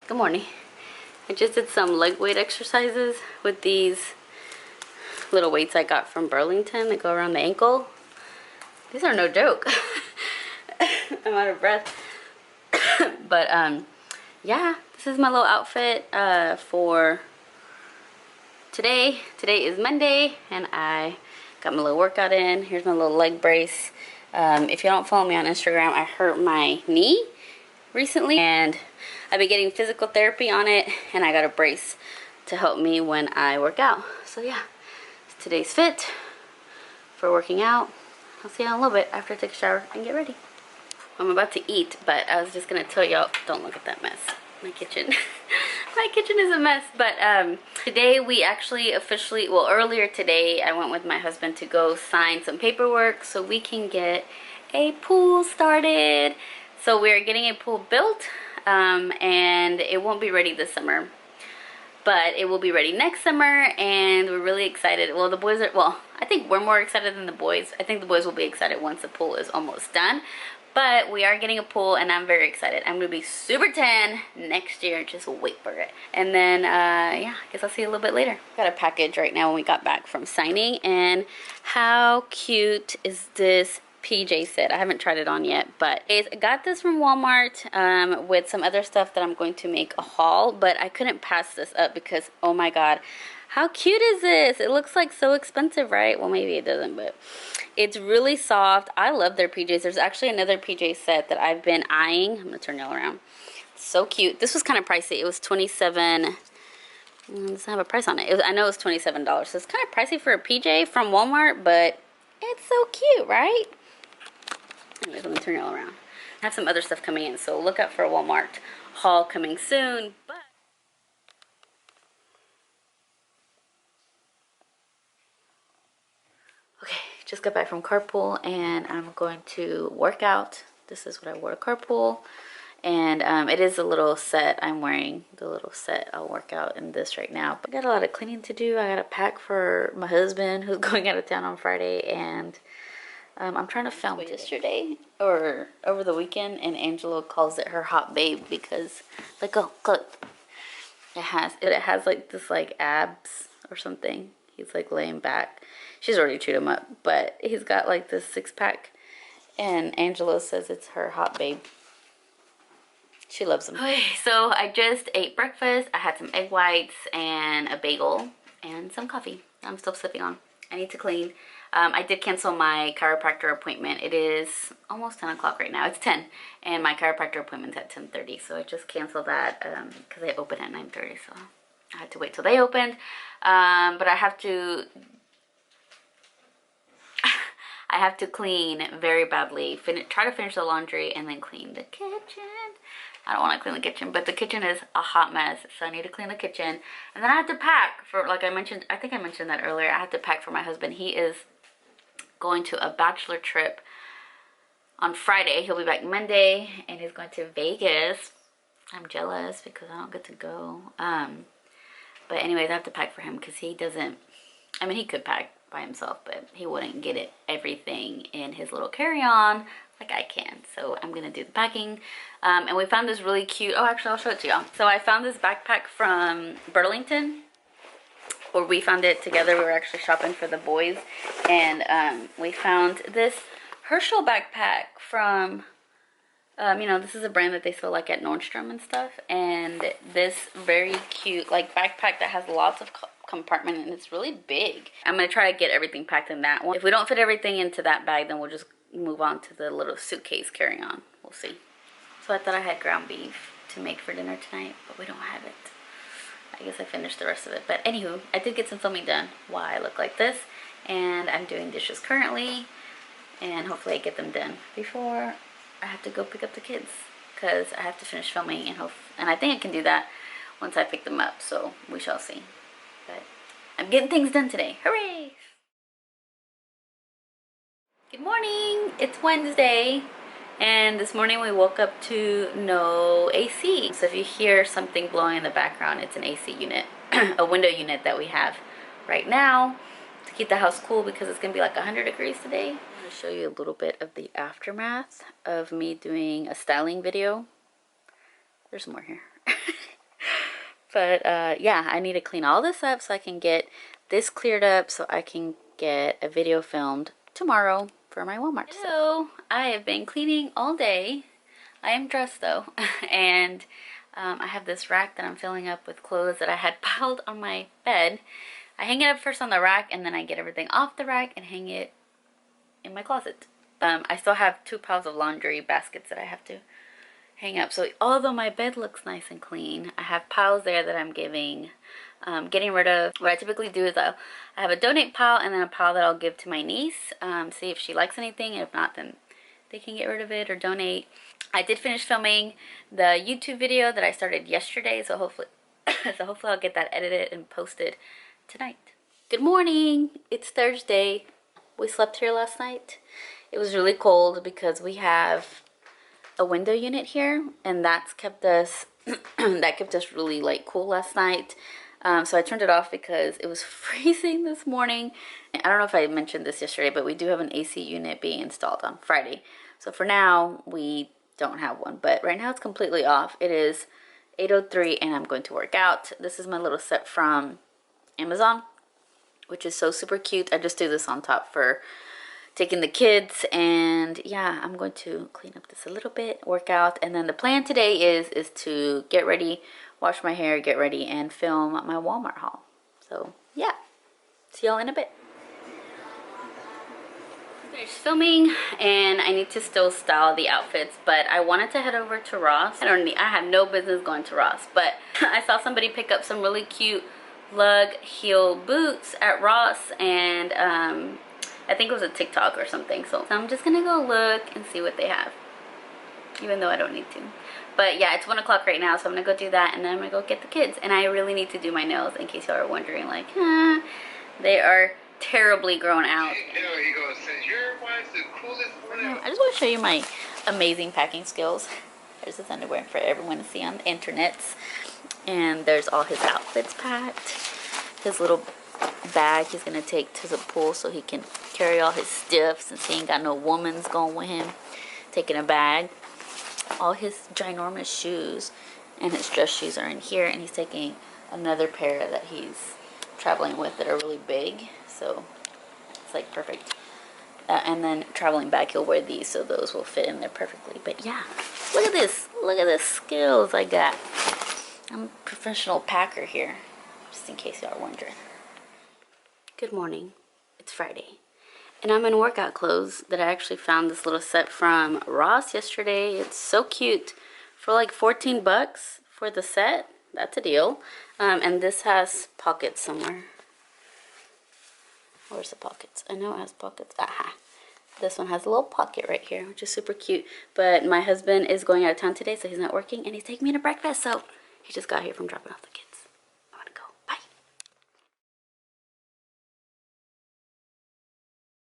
Good morning. I just did some leg weight exercises with these little weights I got from Burlington that go around the ankle. These are no joke. I'm out of breath. But yeah, this is my little outfit for today. Today is Monday and I got my little workout in. Here's my little leg brace. If you don't follow me on Instagram, I hurt my knee recently and I've been getting physical therapy on it, and I got a brace to help me when I work out. So yeah, today's fit for working out. I'll see you in a little bit after I take a shower and get ready. I'm about to eat, but I was just gonna tell y'all, don't look at that mess. My kitchen. My kitchen is a mess. But today we actually officially, well, earlier today I went with my husband to go sign some paperwork so we can get a pool started. So we're getting a pool built, and it won't be ready this summer, but it will be ready next summer, and we're really excited. Well, the boys are, well, I think we're more excited than the boys. I think the boys will be excited once the pool is almost done, but we are getting a pool and I'm very excited. I'm gonna be super tan next year. Just wait for it. And then yeah, I guess I'll see you a little bit later. Got a package right now when we got back from signing, and how cute is this PJ set? I haven't tried it on yet, but I got this from Walmart with some other stuff that I'm going to make a haul, but I couldn't pass this up because, oh my god, how cute is this? It looks like so expensive, right? Well, maybe it doesn't, but it's really soft. I love their PJs. There's actually another PJ set that I've been eyeing. I'm gonna turn y'all around. So cute. This was kind of pricey. It was $27. It doesn't have a price on it. I know it was $27, so it's kind of pricey for a PJ from Walmart, but it's so cute, right? Anyways, let me turn y'all around. I have some other stuff coming in, so look out for a Walmart haul coming soon. But okay, just got back from carpool and I'm going to work out. This is what I wore to carpool, and it is a little set I'm wearing. The little set I'll work out in this right now. But I got a lot of cleaning to do. I got to pack for my husband who's going out of town on Friday, and I'm trying to film yesterday or over the weekend, and Angelo calls it her hot babe because, like, oh, look, it has like this like abs or something. He's like laying back. She's already chewed him up, but he's got like this 6-pack, and Angelo says it's her hot babe. She loves him. Okay, so I just ate breakfast. I had some egg whites and a bagel and some coffee. I'm still sipping on. I need to clean. I did cancel my chiropractor appointment. It is almost 10 o'clock right now. It's 10, and my chiropractor appointment's at 10:30, so I just canceled that because they open at 9:30, so I had to wait till they opened. But I have to clean very badly. Try to finish the laundry and then clean the kitchen. I don't want to clean the kitchen, but the kitchen is a hot mess, so I need to clean the kitchen. And then I have to pack for, like I mentioned, I think I mentioned that earlier, I have to pack for my husband. He is going to a bachelor trip on Friday. He'll be back Monday, and he's going to Vegas. I'm jealous because I don't get to go. But anyways, I have to pack for him because he doesn't, I mean, he could pack by himself, but he wouldn't get everything in his little carry-on like I can. So I'm gonna do the packing. And we found this really cute, oh, actually I'll show it to y'all. So I found this backpack from Burlington, or we found it together. We were actually shopping for the boys, and we found this Herschel backpack from you know, this is a brand that they sell like at Nordstrom and stuff, and this very cute like backpack that has lots of compartment, and it's really big. I'm gonna try to get everything packed in that one. If we don't fit everything into that bag, then we'll just move on to the little suitcase carry-on. We'll see. So I thought I had ground beef to make for dinner tonight, but we don't have it. I guess I finished the rest of it. But anywho, I did get some filming done while I look like this, and I'm doing dishes currently, and hopefully I get them done before I have to go pick up the kids, because I have to finish filming, and I think I can do that once I pick them up, so we shall see. But I'm getting things done today. Hooray! Good morning! It's Wednesday, and this morning we woke up to no AC. So if you hear something blowing in the background, it's an AC unit, a window unit that we have right now to keep the house cool because it's gonna be like 100 degrees today. I'm gonna show you a little bit of the aftermath of me doing a styling video. There's more here. But yeah, I need to clean all this up so I can get this cleared up so I can get a video filmed tomorrow for my Walmart. So I have been cleaning all day. I am dressed though, and I have this rack that I'm filling up with clothes that I had piled on my bed. I hang it up first on the rack, and then I get everything off the rack and hang it in my closet. I still have 2 piles of laundry baskets that I have to hang up. So although my bed looks nice and clean, I have piles there that I'm getting rid of. What I typically do is I have a donate pile and then a pile that I'll give to my niece, see if she likes anything. If not, then they can get rid of it or donate. I did finish filming the YouTube video that I started yesterday, so hopefully I'll get that edited and posted tonight. Good morning. It's Thursday. We slept here last night. It was really cold because we have a window unit here, and that's kept us really like cool last night. So I turned it off because it was freezing this morning. I don't know if I mentioned this yesterday, but we do have an AC unit being installed on Friday. So for now, we don't have one, but right now it's completely off. It is 8:03 and I'm going to work out. This is my little set from Amazon, which is so super cute. I just do this on top for taking the kids, and yeah, I'm going to clean up this a little bit, work out, and then the plan today is to get ready, wash my hair, get ready, and film my Walmart haul. So yeah, see y'all in a bit. Finished filming, and I need to still style the outfits, but I wanted to head over to Ross. I have no business going to Ross, but I saw somebody pick up some really cute lug heel boots at Ross, and I think it was a TikTok or something. So I'm just gonna go look and see what they have, even though I don't need to. But yeah, it's 1 o'clock right now, so I'm gonna go do that, and then I'm gonna go get the kids. And I really need to do my nails, in case y'all are wondering, like, they are terribly grown out. He goes, says your wife's the coolest one ever. I just want to show you my amazing packing skills. There's this underwear for everyone to see on the internets, and there's all his outfits packed. His little bag he's gonna take to the pool so he can carry all his stuff, since he ain't got no woman's going with him. Taking a bag. All his ginormous shoes and his dress shoes are in here, and he's taking another pair that he's traveling with that are really big, so it's like perfect. And then traveling back, he'll wear these, so those will fit in there perfectly. But yeah, look at this skills I got. I'm a professional packer here, just in case y'all are wondering. Good morning. It's Friday, and I'm in workout clothes that I actually found this little set from Ross yesterday. It's so cute, for like 14 bucks for the set. That's a deal. And this has pockets somewhere. Where's the pockets? I know it has pockets. Aha. This one has a little pocket right here, which is super cute. But my husband is going out of town today, so he's not working, and he's taking me to breakfast, so he just got here from dropping off the kids.